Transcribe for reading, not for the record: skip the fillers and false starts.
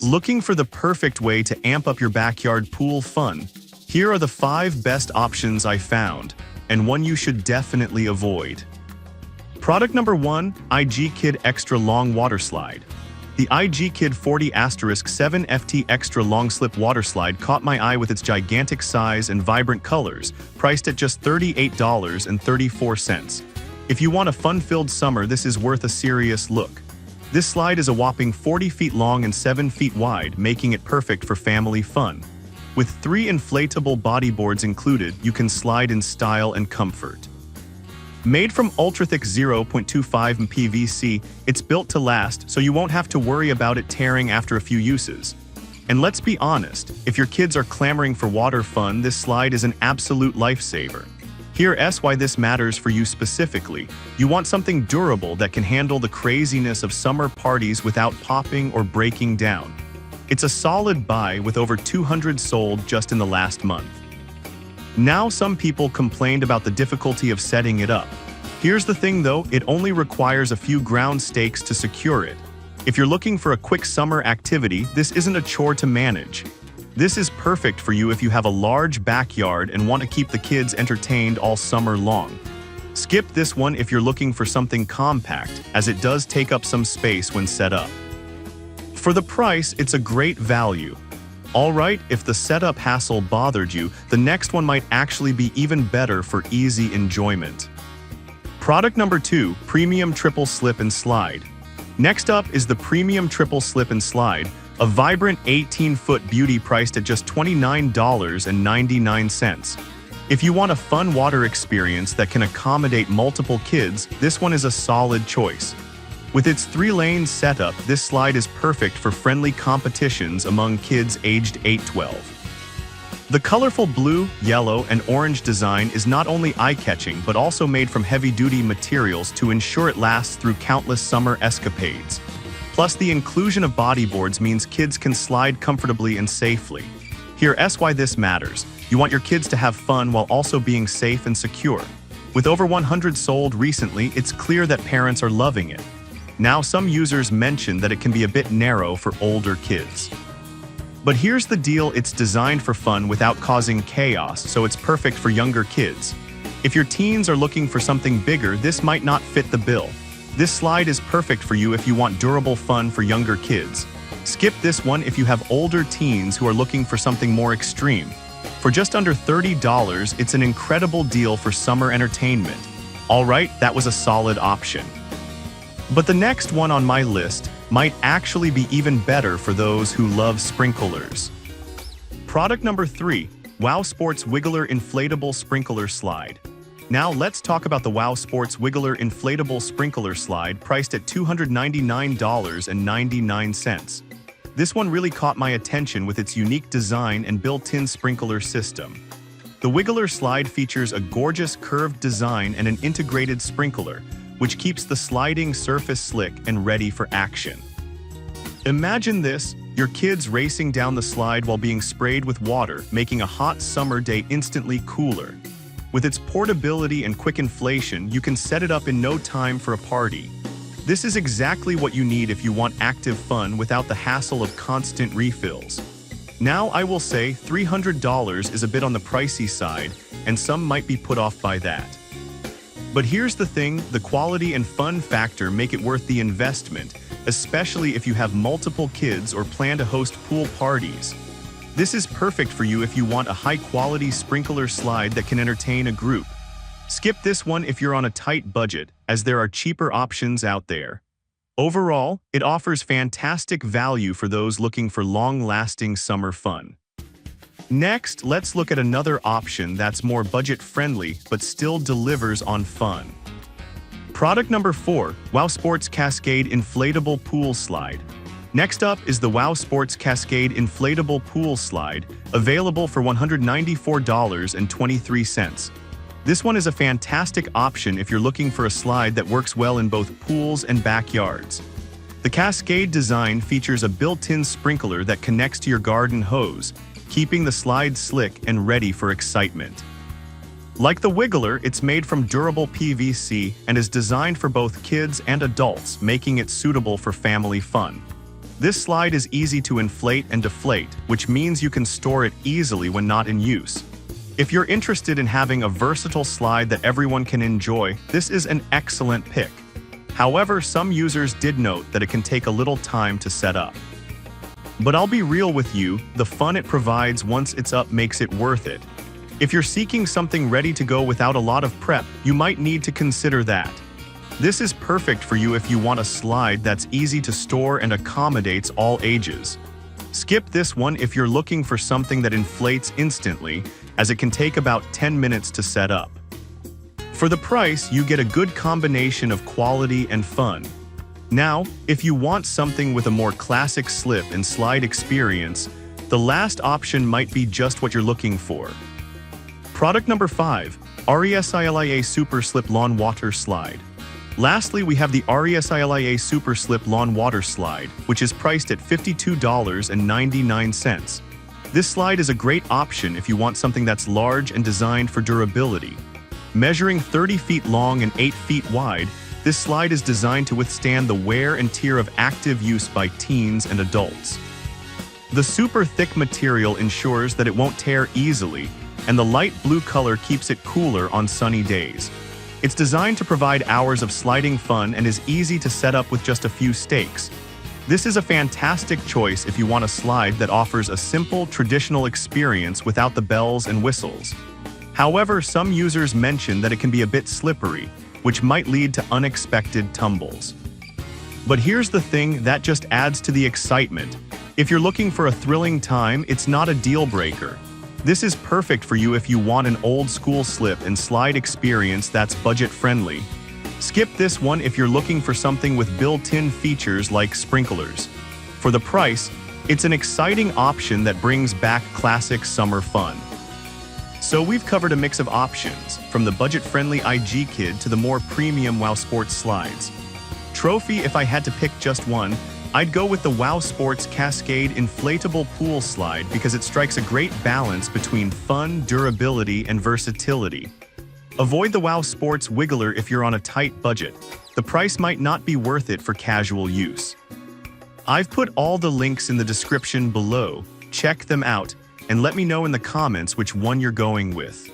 Looking for the perfect way to amp up your backyard pool fun? Here are the 5 best options I found, and one you should definitely avoid. Product number 1, IG Kid Extra Long Water Slide. The IG Kid 40*7 FT Extra Long Slip Water Slide caught my eye with its gigantic size and vibrant colors, priced at just $38.34. If you want a fun-filled summer, this is worth a serious look. This slide is a whopping 40 feet long and 7 feet wide, making it perfect for family fun. With 3 inflatable bodyboards included, you can slide in style and comfort. Made from ultra-thick 0.25 PVC, it's built to last, so you won't have to worry about it tearing after a few uses. And let's be honest, if your kids are clamoring for water fun, this slide is an absolute lifesaver. Here's why this matters for you specifically. You want something durable that can handle the craziness of summer parties without popping or breaking down. It's a solid buy with over 200 sold just in the last month. Now, some people complained about the difficulty of setting it up. Here's the thing though, it only requires a few ground stakes to secure it. If you're looking for a quick summer activity, this isn't a chore to manage. This is perfect for you if you have a large backyard and want to keep the kids entertained all summer long. Skip this one if you're looking for something compact, as it does take up some space when set up. For the price, it's a great value. Alright, if the setup hassle bothered you, the next one might actually be even better for easy enjoyment. Product number 2, Premium Triple Slip and Slide. Next up is the Premium Triple Slip and Slide, a vibrant 18-foot beauty priced at just $29.99. If you want a fun water experience that can accommodate multiple kids, this one is a solid choice. With its 3-lane setup, this slide is perfect for friendly competitions among kids aged 8-12. The colorful blue, yellow, and orange design is not only eye-catching but also made from heavy-duty materials to ensure it lasts through countless summer escapades. Plus, the inclusion of bodyboards means kids can slide comfortably and safely. Here's why this matters. You want your kids to have fun while also being safe and secure. With over 100 sold recently, it's clear that parents are loving it. Now, some users mention that it can be a bit narrow for older kids. But here's the deal, it's designed for fun without causing chaos, so it's perfect for younger kids. If your teens are looking for something bigger, this might not fit the bill. This slide is perfect for you if you want durable fun for younger kids. Skip this one if you have older teens who are looking for something more extreme. For just under $30, it's an incredible deal for summer entertainment. Alright, that was a solid option. But the next one on my list might actually be even better for those who love sprinklers. Product number 3, Wow Sports Wiggler Inflatable Sprinkler Slide. Now let's talk about the Wow Sports Wiggler Inflatable Sprinkler Slide, priced at $299.99. This one really caught my attention with its unique design and built-in sprinkler system. The Wiggler slide features a gorgeous curved design and an integrated sprinkler, which keeps the sliding surface slick and ready for action. Imagine this, your kids racing down the slide while being sprayed with water, making a hot summer day instantly cooler. With its portability and quick inflation, you can set it up in no time for a party. This is exactly what you need if you want active fun without the hassle of constant refills. Now, I will say $300 is a bit on the pricey side, and some might be put off by that. But here's the thing, the quality and fun factor make it worth the investment, especially if you have multiple kids or plan to host pool parties. This is perfect for you if you want a high-quality sprinkler slide that can entertain a group. Skip this one if you're on a tight budget, as there are cheaper options out there. Overall, it offers fantastic value for those looking for long-lasting summer fun. Next, let's look at another option that's more budget-friendly but still delivers on fun. Product number 4, Wow Sports Cascade Inflatable Pool Slide. Next up is the Wow Sports Cascade Inflatable Pool Slide, available for $194.23. This one is a fantastic option if you're looking for a slide that works well in both pools and backyards. The Cascade design features a built-in sprinkler that connects to your garden hose, keeping the slide slick and ready for excitement. Like the Wiggler, it's made from durable PVC and is designed for both kids and adults, making it suitable for family fun. This slide is easy to inflate and deflate, which means you can store it easily when not in use. If you're interested in having a versatile slide that everyone can enjoy, this is an excellent pick. However, some users did note that it can take a little time to set up. But I'll be real with you, the fun it provides once it's up makes it worth it. If you're seeking something ready to go without a lot of prep, you might need to consider that. This is perfect for you if you want a slide that's easy to store and accommodates all ages. Skip this one if you're looking for something that inflates instantly, as it can take about 10 minutes to set up. For the price, you get a good combination of quality and fun. Now, if you want something with a more classic slip and slide experience, the last option might be just what you're looking for. Product number 5, Aliexpress Super Slip Lawn Water Slide. Lastly, we have the Aliexpress Super Slip Lawn Water Slide, which is priced at $52.99. This slide is a great option if you want something that's large and designed for durability. Measuring 30 feet long and 8 feet wide, this slide is designed to withstand the wear and tear of active use by teens and adults. The super thick material ensures that it won't tear easily, and the light blue color keeps it cooler on sunny days. It's designed to provide hours of sliding fun and is easy to set up with just a few stakes. This is a fantastic choice if you want a slide that offers a simple, traditional experience without the bells and whistles. However, some users mention that it can be a bit slippery, which might lead to unexpected tumbles. But here's the thing that just adds to the excitement. If you're looking for a thrilling time, it's not a deal breaker. This is perfect for you if you want an old-school slip and slide experience that's budget-friendly. Skip this one if you're looking for something with built-in features like sprinklers. For the price, it's an exciting option that brings back classic summer fun. So we've covered a mix of options, from the budget-friendly IG Kid to the more premium WOW Sports slides. Trophy, if I had to pick just one, I'd go with the WOW Sports Cascade Inflatable Pool Slide because it strikes a great balance between fun, durability, and versatility. Avoid the WOW Sports Wiggler if you're on a tight budget. The price might not be worth it for casual use. I've put all the links in the description below. Check them out, and let me know in the comments which one you're going with.